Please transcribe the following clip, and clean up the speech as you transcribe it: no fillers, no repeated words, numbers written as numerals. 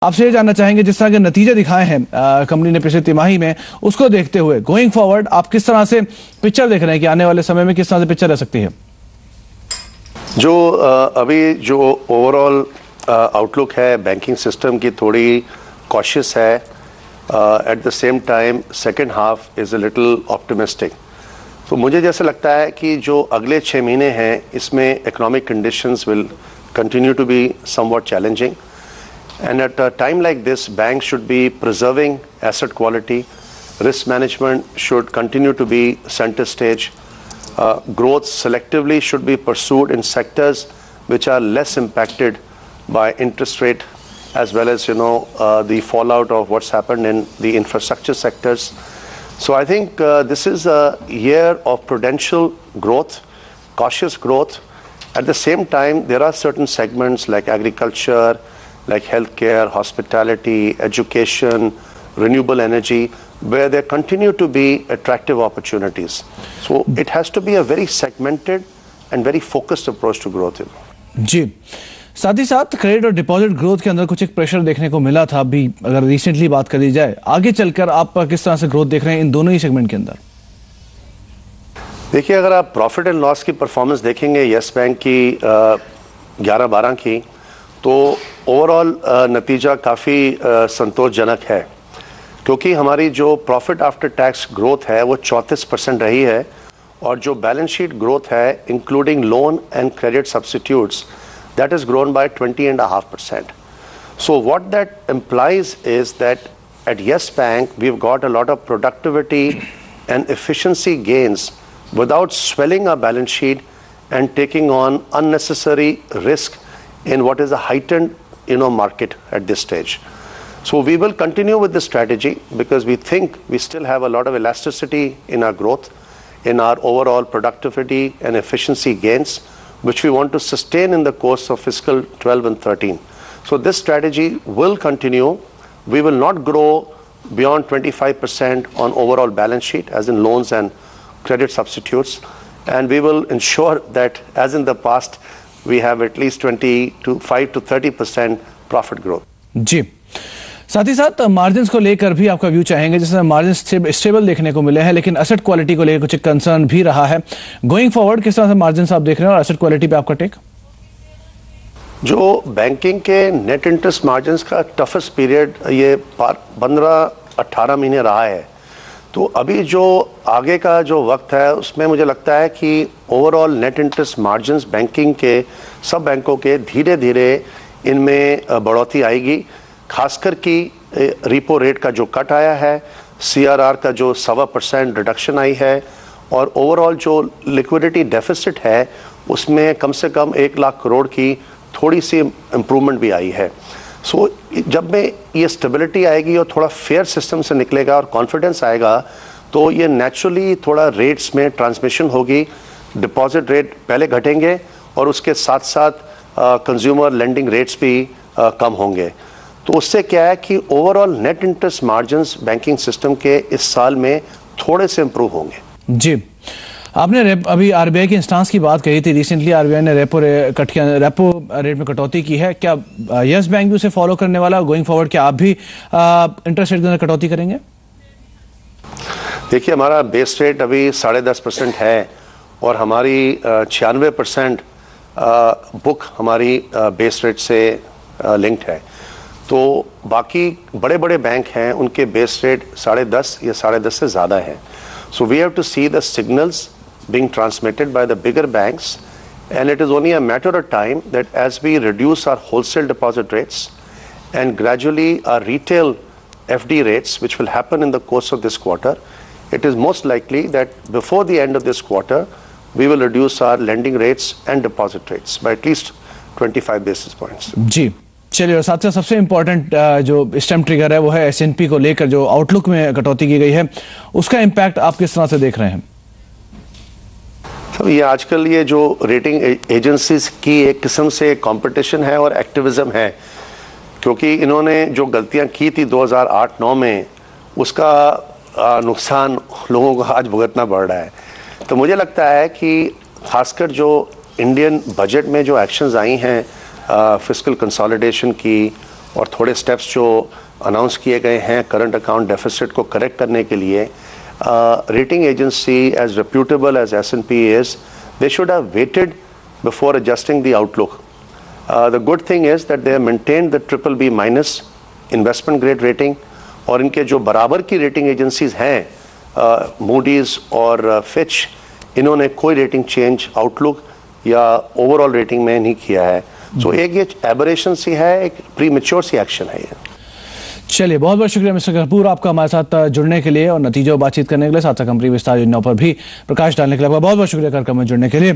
आपसे ये जानना चाहेंगे जिस तरह के नतीजे दिखाए हैं कंपनी ने पिछले तिमाही में, उसको देखते हुए गोइंग फॉरवर्ड आप किस तरह से पिक्चर देख रहे हैं कि आने वाले समय में किस तरह से पिक्चर रह सकती है? जो अभी जो ओवरऑल आउटलुक है बैंकिंग सिस्टम की थोड़ी कॉशियस है, at the same time second half is a little optimistic. तो मुझे जैसे लगता है कि जो अगले 6 महीने हैं इसमें economic conditions will continue to be somewhat challenging, and at a time like this banks should be preserving asset quality, risk management should continue to be center stage, growth selectively should be pursued in sectors which are less impacted by interest rate as well as the fallout of what's happened in the infrastructure sectors. So I think this is a year of prudential growth, cautious growth. At the same time there are certain segments like agriculture, like healthcare, hospitality, education, renewable energy, where there continue to be attractive opportunities. So it has to be a very segmented and very focused approach to growth. जी, साथ ही साथ credit और deposit growth के अंदर कुछ एक pressure देखने को मिला था। अभी अगर रिसेंटली बात करी जाए, आगे चलकर आप किस तरह से ग्रोथ देख रहे हैं इन दोनों ही सेगमेंट के अंदर? देखिए, अगर आप प्रॉफिट एंड लॉस की परफॉर्मेंस देखेंगे यस बैंक की 11-12 की, तो ओवरऑल नतीजा काफ़ी संतोषजनक है, क्योंकि हमारी जो प्रॉफिट आफ्टर टैक्स ग्रोथ है वो 34% रही है, और जो बैलेंस शीट ग्रोथ है including loan and credit substitutes that is grown by 20.5%. So what that implies is that at Yes Bank we have got a lot of productivity and efficiency gains without swelling a balance sheet and taking on unnecessary risk in what is a heightened market at this stage. So we will continue with this strategy because we think we still have a lot of elasticity in our growth, in our overall productivity and efficiency gains, which we want to sustain in the course of fiscal 12 and 13. So this strategy will continue. We will not grow beyond 25% on overall balance sheet as in loans and credit substitutes, and we will ensure that as in the past we have at least 25 to 30% profit growth. जी, साथ ही साथ margins को लेकर भी आपका view चाहेंगे। जिसमें margin stable देखने को मिले हैं, लेकिन एसेट क्वालिटी को लेकर कुछ कंसर्न भी रहा है। गोइंग फॉरवर्ड किस तरह से मार्जिन्स आप देख रहे हैं और एसेट क्वालिटी पे आपका टेक? जो बैंकिंग के नेट इंटरेस्ट मार्जिन्स का टफेस्ट पीरियड ये 15-18 महीने रहा है, तो अभी जो आगे का जो वक्त है उसमें मुझे लगता है कि overall net interest margins banking के सब बैंकों के धीरे धीरे इनमें बढ़ोतरी आएगी। खासकर कि रिपो रेट का जो कट आया है, CRR का जो 1.25% रिडक्शन आई है, और ओवरऑल जो लिक्विडिटी डेफिसिट है उसमें कम से कम 1 लाख करोड़ की थोड़ी सी इम्प्रूवमेंट भी आई है। सो जब में ये स्टेबिलिटी आएगी और थोड़ा फेयर सिस्टम से निकलेगा और कॉन्फिडेंस आएगा, तो ये नेचुरली थोड़ा रेट्स में ट्रांसमिशन होगी। डिपॉजिट रेट पहले घटेंगे और उसके साथ साथ कंज्यूमर लेंडिंग रेट्स भी कम होंगे। तो उससे क्या है कि overall net interest margins banking system के इस साल में थोड़े से इम्प्रूव होंगे। जी, आपने अभी आरबीआई की इंस्टांस की बात कही थी। रिसेंटली आरबीआई ने रेपो रेट में कटौती की है। क्या यस बैंक भी उसे फॉलो करने वाला? गोइंग फॉरवर्ड क्या आप भी इंटरेस्ट रेट के अंदर कटौती करेंगे? देखिए, हमारा बेस रेट अभी 10.5% है और हमारी 96% बुक हमारी बेस रेट से लिंक्ड है। तो बाकी बड़े बड़े बैंक हैं उनके बेस रेट 10.5 या 10.5 से ज़्यादा है। So we have to see the signals being transmitted by the bigger banks, and it is only a matter of time that as we reduce our wholesale deposit rates and gradually our retail FD rates, which will happen in the course of this quarter, it is most likely that before the end of this quarter we will reduce our lending rates and deposit rates by at least 25 basis points. जी, चलिए, और साथ सबसे important जो stem trigger है वो है S&P को लेकर जो आउटलुक में कटौती की गई है, उसका इम्पैक्ट आप किस तरह से देख रहे हैं? तो ये आजकल ये जो रेटिंग एजेंसीज की एक किस्म से कंपटीशन है और एक्टिविज्म है, क्योंकि इन्होंने जो गलतियां की थी 2008-9 में उसका नुकसान लोगों को आज भुगतना पड़ रहा है। तो मुझे लगता है कि खासकर जो इंडियन बजट में जो एक्शंस आई हैं फिस्कल कंसोलिडेशन की और थोड़े स्टेप्स जो अनाउंस किए गए हैं करंट अकाउंट डेफिसिट को करेक्ट करने के लिए, rating agency as reputable as S&P is, they should have waited before adjusting the outlook. The good thing is that they have maintained the BBB- investment grade rating, और इनके जो बराबर की rating agencies हैं, Moody's और Fitch, इन्होंने कोई rating change outlook या ओवरऑल रेटिंग में नहीं किया है. सो एक ये एबरेशन सी है, एक प्रीमेच्योर सी एक्शन है ये. चलिए, बहुत बहुत शुक्रिया मिस्टर कपूर, आपका हमारे साथ जुड़ने के लिए और नतीजों बातचीत करने के लिए, साथ साथ कंपनी विस्तार योजनाओं पर भी प्रकाश डालने के लिए आपका बहुत बहुत शुक्रिया कार्यक्रम में जुड़ने के लिए.